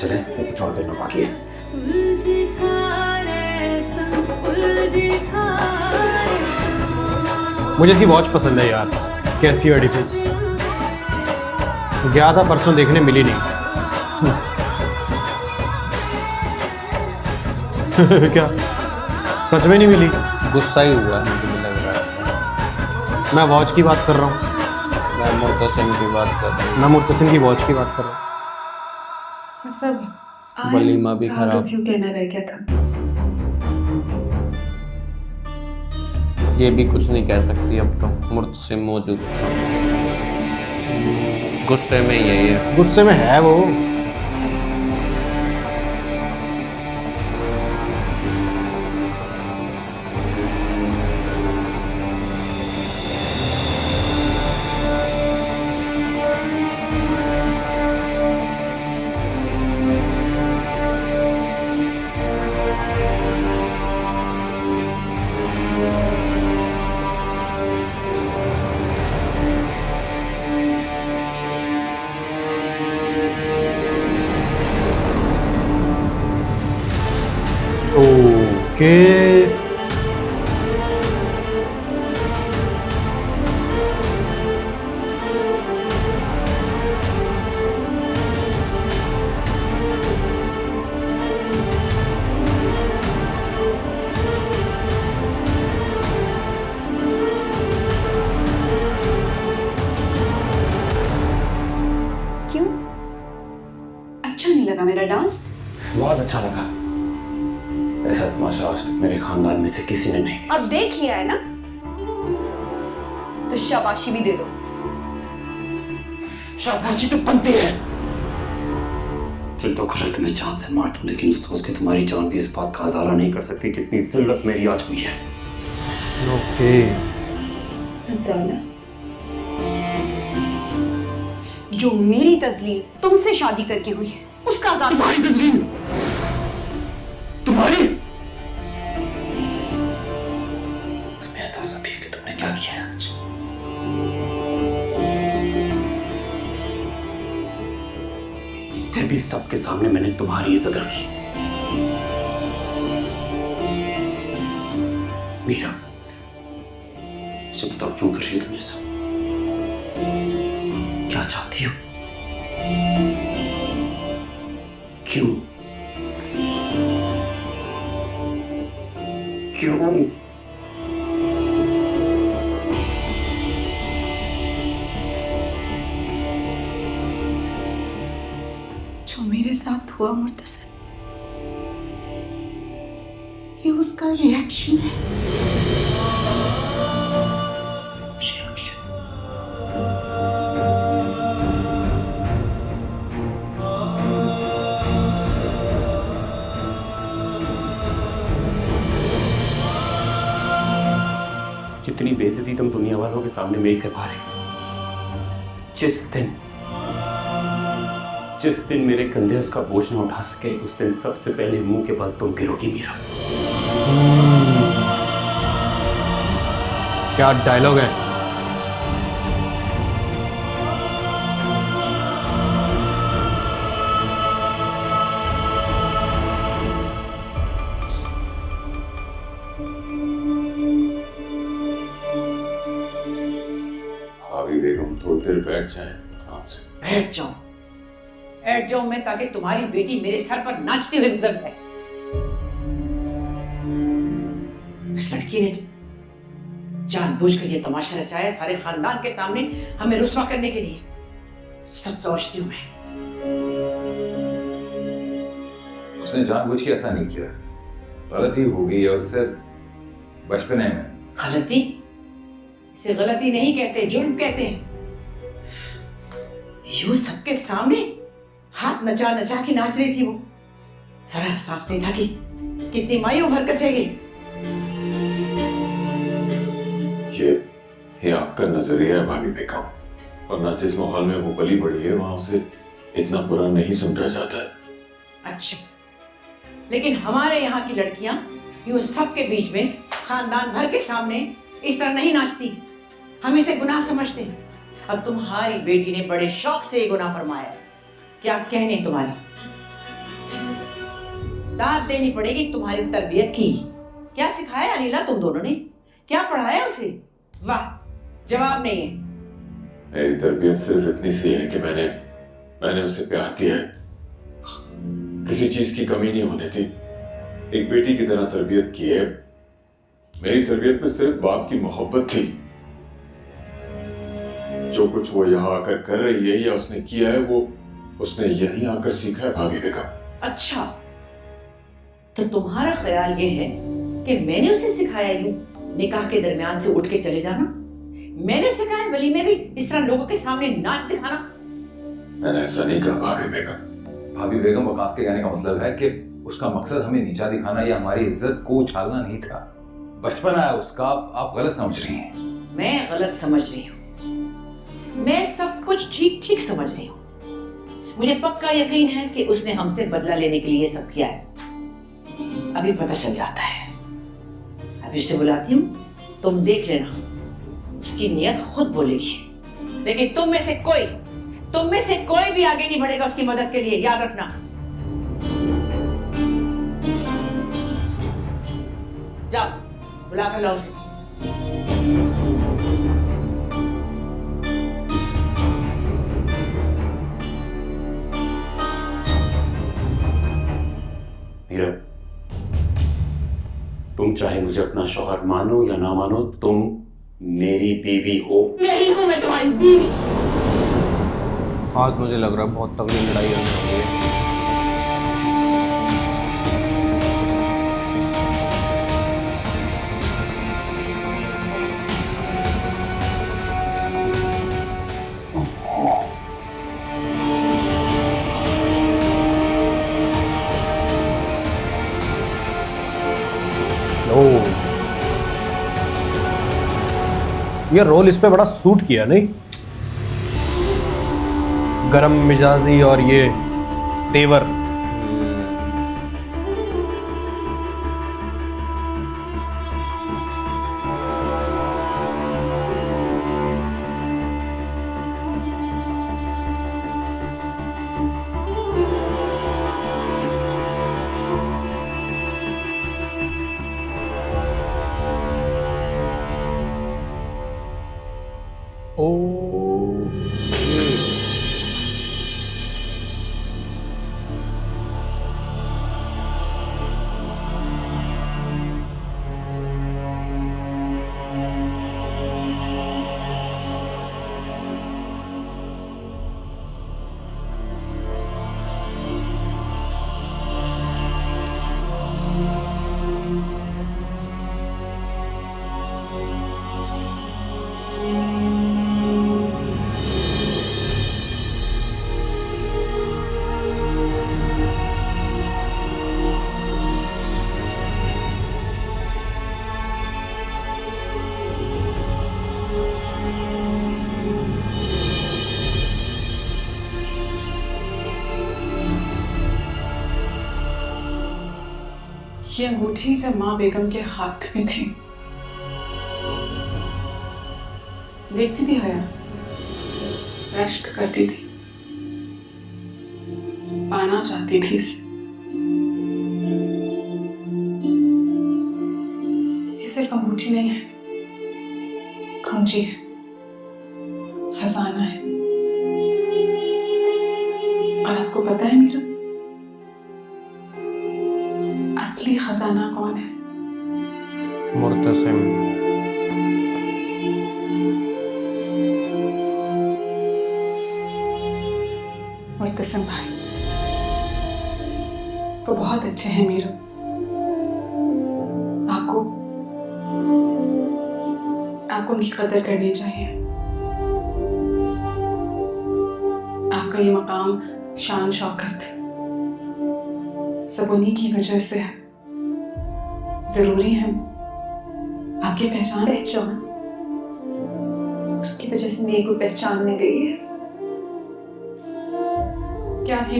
चले, कुछ और करना बाकी है। मुझे इसकी वॉच पसंद है यार, कैसी एडिफिस। गया था परसों देखने, मिली नहीं। क्या सच में नहीं मिली? गुस्सा ही हुआ मुझे लग रहा है। मैं वॉच की बात कर रहा हूँ। मैं मुर्तसिम की बात कर रहा हूँ। मैं मुर्तसिम की वॉच की बात कर रहा हूँ। सब वलीमा भी proud खराब। of you कहना रह गया था। ये भी कुछ नहीं कह सकती अब तो, मुर्तसिम मौजूद था। गुस्से में यही है। गुस्से में है वो। ओके क्यों? अच्छा नहीं लगा मेरा डांस? बहुत अच्छा लगा। ऐसा तमाशा आज तक मेरे खानदान में से किसी ने नहीं दिया। अब देख लिया है ना, तो शाबाशी भी दे दो। शाबाशी तो बनती है। दिल तो कर तुम्हें जान से मार दूं, लेकिन उस सोच के तुम्हारी जान भी इस बात का अजाला नहीं कर सकती जितनी जिल्लत मेरी आज हुई है। ओके। ज़ाला, जो मेरी तस्लील तुमसे शादी करके हुई है, उसका अजाल। तुम्हारी तस्लीम, तुम्हारी। तुम्हें अंदाजा भी है कि तुमने क्या किया है आज। फिर भी सबके सामने मैंने तुम्हारी इज्जत रखी। मीरा, मुझे बताओ क्यों कर रही हो तुम ऐसा? क्या चाहती हो? क्यों? क्यों? जो मेरे साथ हुआ मुर्तसिम, ये उसका रिएक्शन है। जितनी बेइज्जती तुम दुनिया वालों के सामने मेरी करवा रहे हो, जिस दिन मेरे कंधे उसका बोझ न उठा सके, उस दिन सबसे पहले मुंह के बल तुम गिरोगी मीरा। क्या डायलॉग है। भाभी बेगम थोड़ी देर बैठ जाए आराम से। बैठ जाओ मैं, ताकि तुम्हारी बेटी मेरे सर पर नाचते हुए गुजर जाए। इस लड़की ने जानबूझकर ये तमाशा रचाया सारे खानदान के सामने, हमें रुस्वा करने के लिए। सब सोचती हूँ मैं। उसने जानबूझ के ऐसा नहीं किया, गलती हो गई है उससे बचपने में। गलती? इसे गलती नहीं कहते, जुर्म कहते हैं। यूं सबके सामने हाथ नचा नचा के नाच रही थी वो। जरा एहसास नहीं था कि कितनी मायूब हरकत है ये आपका नजरिया है भाभी बेगम, वरना जिस माहौल में वो पली बड़ी है वहां उसे इतना बुरा नहीं समझा जाता है। अच्छा, लेकिन हमारे यहाँ की लड़कियां यूं सबके बीच में खानदान भर के सामने इस तरह नहीं नाचती। हम इसे गुनाह समझते हैं। अब तुम्हारी बेटी ने बड़े शौक से ये गुनाह फरमाया है। क्या कहने तुम्हारे? दाद देनी पड़ेगी तुम्हारी तरबियत की। क्या सिखाया अनिला तुम दोनों ने? क्या पढ़ाया उसे? वाह, जवाब नहीं है। मेरी तरबियत सिर्फ इतनी सी है कि मैंने उसे प्यार दिया है, किसी चीज की कमी नहीं होने दी। एक बेटी की तरह तरबियत की है। मेरी तरबियत में सिर्फ बाप की मोहब्बत थी। जो कुछ वो यहाँ आकर कर रही है या उसने किया है, वो उसने यहीं आकर सीखा है भाभी बेगम। अच्छा, तो तुम्हारा ख्याल ये है कि मैंने उसे सिखाया यूं निकाह के दरमियान से उठ के चले जाना? मैंने सिखाया वली में भी इस तरह लोगों के सामने नाच दिखाना? मैंने ऐसा नहीं कहा भाभी बेगम। भाभी बेगम, वकास के कहने का मतलब है कि उसका मकसद हमें नीचा दिखाना या हमारी इज्जत को उछालना नहीं था। बचपना है उसका, आप गलत समझ रही हैं। मैं गलत समझ रही हूँ? मैं सब कुछ ठीक ठीक समझ रही हूँ। मुझे पक्का यकीन है कि उसने हमसे बदला लेने के लिए सब किया है। अभी पता चल जाता है। अभी उसे बुलाती हूँ, तुम देख लेना, उसकी नियत खुद बोलेगी। लेकिन तुम में से कोई भी आगे नहीं बढ़ेगा उसकी मदद के लिए, याद रखना। जाओ, बुला कर लाओ उसे। मीरा, तुम चाहे मुझे अपना शौहर मानो या ना मानो, तुम मेरी बीवी हो। नहीं हूं मैं तुम्हारी बीवी। आज मुझे लग रहा है बहुत तगड़ी लड़ाई होने वाली है। ये रोल इस पे बड़ा सूट किया नहीं? गरम मिजाजी और ये तेवर। ये अंगूठी जब माँ बेगम के हाथ में थी, देखती थी हया, रश्क करती थी, पाना चाहती थी इसे। ये सिर्फ अंगूठी नहीं है, कुंजी है, खजाना है। और आपको पता है मीरा, असली खजाना कौन है? मुर्तसिम। मुर्तसिम भाई वो बहुत अच्छे हैं मीरा। आपको उनकी कदर करनी चाहिए। आपका ये मकाम, शान शौकत सब उन्हीं की वजह से है। जरूरी है आपकी पहचान उसकी वजह से मेरे को पहचान नहीं रही है। क्या थी